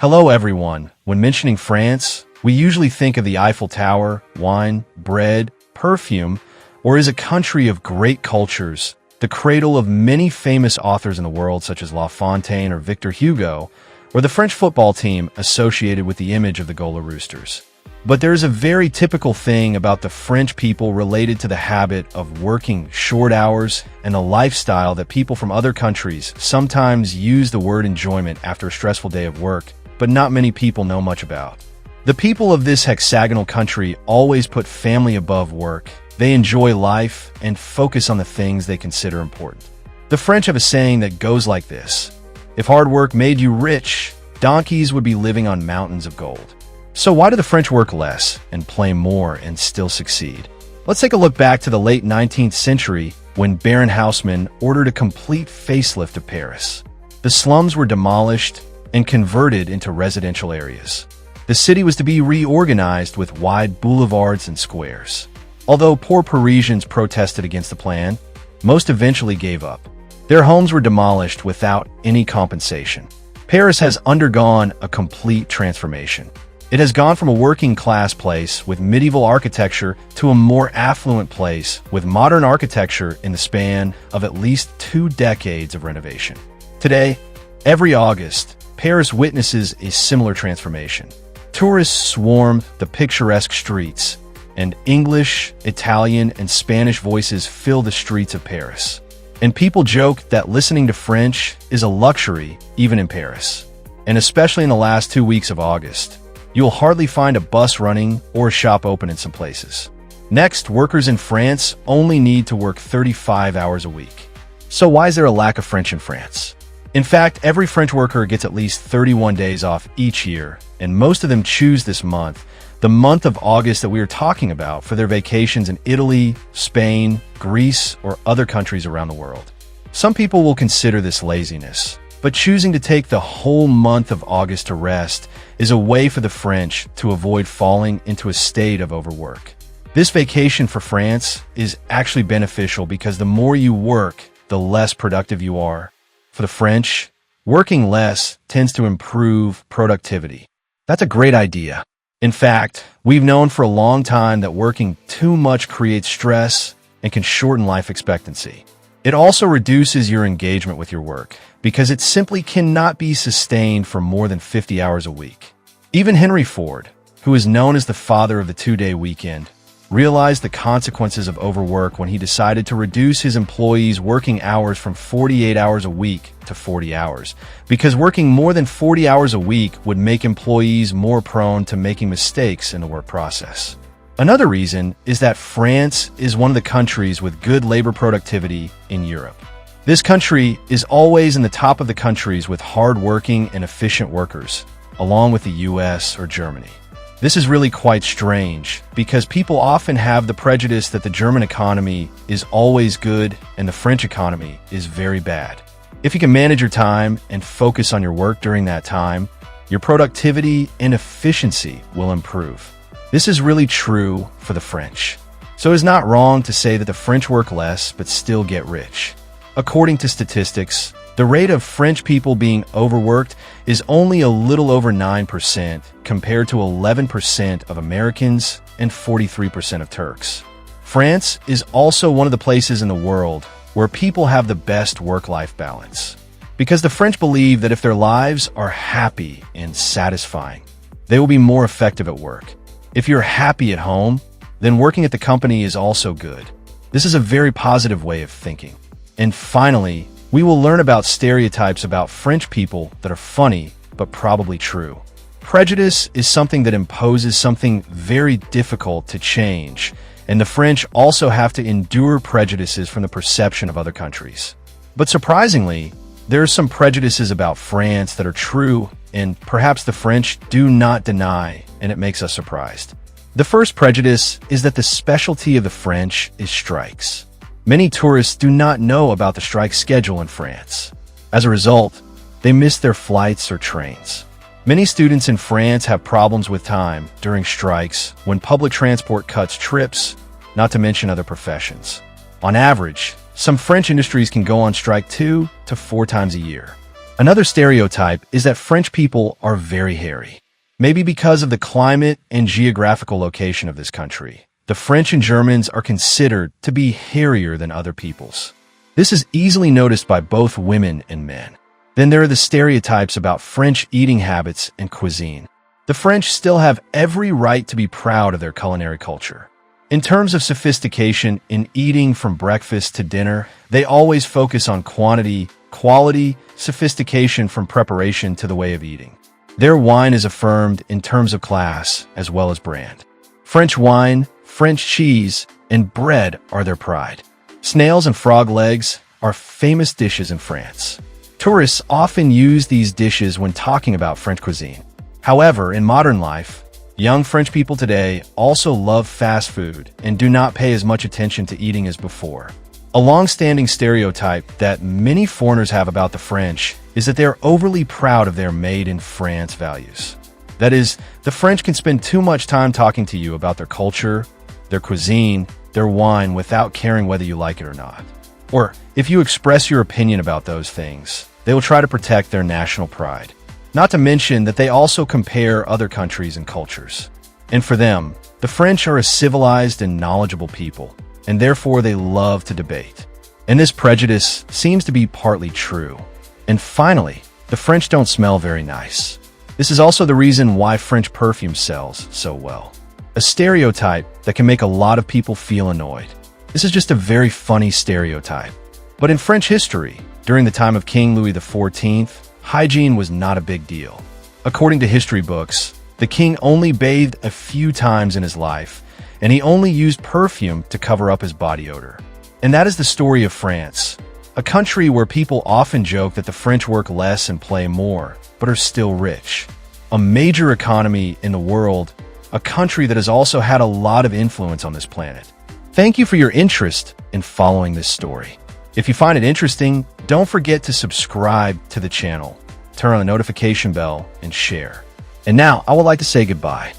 Hello everyone. When mentioning France, we usually think of the Eiffel Tower, wine, bread, perfume, or as a country of great cultures, the cradle of many famous authors in the world such as Fontaine or Victor Hugo, or the French football team associated with the image of the Gola roosters. But there's a very typical thing about the French people related to the habit of working short hours and a lifestyle that people from other countries sometimes use the word enjoyment after a stressful day of work, but not many people know much about. The people of this hexagonal country always put family above work. They enjoy life and focus on the things they consider important. The French have a saying that goes like this: if hard work made you rich, donkeys would be living on mountains of gold. So why do the French work less and play more and still succeed? Let's take a look back to the late 19th century when Baron Haussmann ordered a complete facelift of Paris. The slums were demolished and converted into residential areas. The city was to be reorganized with wide boulevards and squares. Although poor Parisians protested against the plan, most eventually gave up. Their homes were demolished without any compensation. Paris has undergone a complete transformation. It has gone from a working-class place with medieval architecture to a more affluent place with modern architecture in the span of at least 2 decades of renovation. Today, every August, Paris witnesses a similar transformation. Tourists swarm the picturesque streets, and English, Italian, and Spanish voices fill the streets of Paris. And people joke that listening to French is a luxury even in Paris. And especially in the last 2 weeks of August, you'll hardly find a bus running or a shop open in some places. Next, workers in France only need to work 35 hours a week. So why is there a lack of French in France? In fact, every French worker gets at least 31 days off each year, and most of them choose this month, the month of August that we are talking about, for their vacations in Italy, Spain, Greece, or other countries around the world. Some people will consider this laziness, but choosing to take the whole month of August to rest is a way for the French to avoid falling into a state of overwork. This vacation for France is actually beneficial because the more you work, the less productive you are. For the French, working less tends to improve productivity. That's a great idea. In fact, we've known for a long time that working too much creates stress and can shorten life expectancy. It also reduces your engagement with your work because it simply cannot be sustained for more than 50 hours a week. Even Henry Ford, who is known as the father of the 2-day weekend, realized the consequences of overwork when he decided to reduce his employees' working hours from 48 hours a week to 40 hours, because working more than 40 hours a week would make employees more prone to making mistakes in the work process. Another reason is that France is one of the countries with good labor productivity in Europe. This country is always in the top of the countries with hard-working and efficient workers, along with the US or Germany. This is really quite strange because people often have the prejudice that the German economy is always good and the French economy is very bad. If you can manage your time and focus on your work during that time, your productivity and efficiency will improve. This is really true for the French. So it's not wrong to say that the French work less but still get rich. According to statistics, the rate of French people being overworked is only a little over 9% compared to 11% of Americans and 43% of Turks. France is also one of the places in the world where people have the best work-life balance, because the French believe that if their lives are happy and satisfying, they will be more effective at work. If you're happy at home, then working at the company is also good. This is a very positive way of thinking. And finally, we will learn about stereotypes about French people that are funny, but probably true. Prejudice is something that imposes something very difficult to change, and the French also have to endure prejudices from the perception of other countries. But surprisingly, there are some prejudices about France that are true, and perhaps the French do not deny, and it makes us surprised. The first prejudice is that the specialty of the French is strikes. Many tourists do not know about the strike schedule in France. As a result, they miss their flights or trains. Many students in France have problems with time during strikes when public transport cuts trips, not to mention other professions. On average, some French industries can go on strike 2 to 4 times a year. Another stereotype is that French people are very hairy. Maybe because of the climate and geographical location of this country. The French and Germans are considered to be hairier than other peoples. This is easily noticed by both women and men. Then there are the stereotypes about French eating habits and cuisine. The French still have every right to be proud of their culinary culture. In terms of sophistication in eating from breakfast to dinner, they always focus on quantity, quality, sophistication from preparation to the way of eating. Their wine is affirmed in terms of class as well as brand. French wine, French cheese, and bread are their pride. Snails and frog legs are famous dishes in France. Tourists often use these dishes when talking about French cuisine. However, in modern life, young French people today also love fast food and do not pay as much attention to eating as before. A long-standing stereotype that many foreigners have about the French is that they're overly proud of their made-in-France values. That is, the French can spend too much time talking to you about their culture, their cuisine, their wine without caring whether you like it or not. Or, if you express your opinion about those things, they will try to protect their national pride. Not to mention that they also compare other countries and cultures. And for them, the French are a civilized and knowledgeable people, and therefore they love to debate. And this prejudice seems to be partly true. And finally, the French don't smell very nice. This is also the reason why French perfume sells so well. A stereotype that can make a lot of people feel annoyed. This is just a very funny stereotype. But in French history, during the time of King Louis XIV, hygiene was not a big deal. According to history books, the king only bathed a few times in his life, and he only used perfume to cover up his body odor. And that is the story of France, a country where people often joke that the French work less and play more, but are still rich. A major economy in the world, a country that has also had a lot of influence on this planet. Thank you for your interest in following this story. If you find it interesting, don't forget to subscribe to the channel, turn on the notification bell, and share. And now, I would like to say goodbye.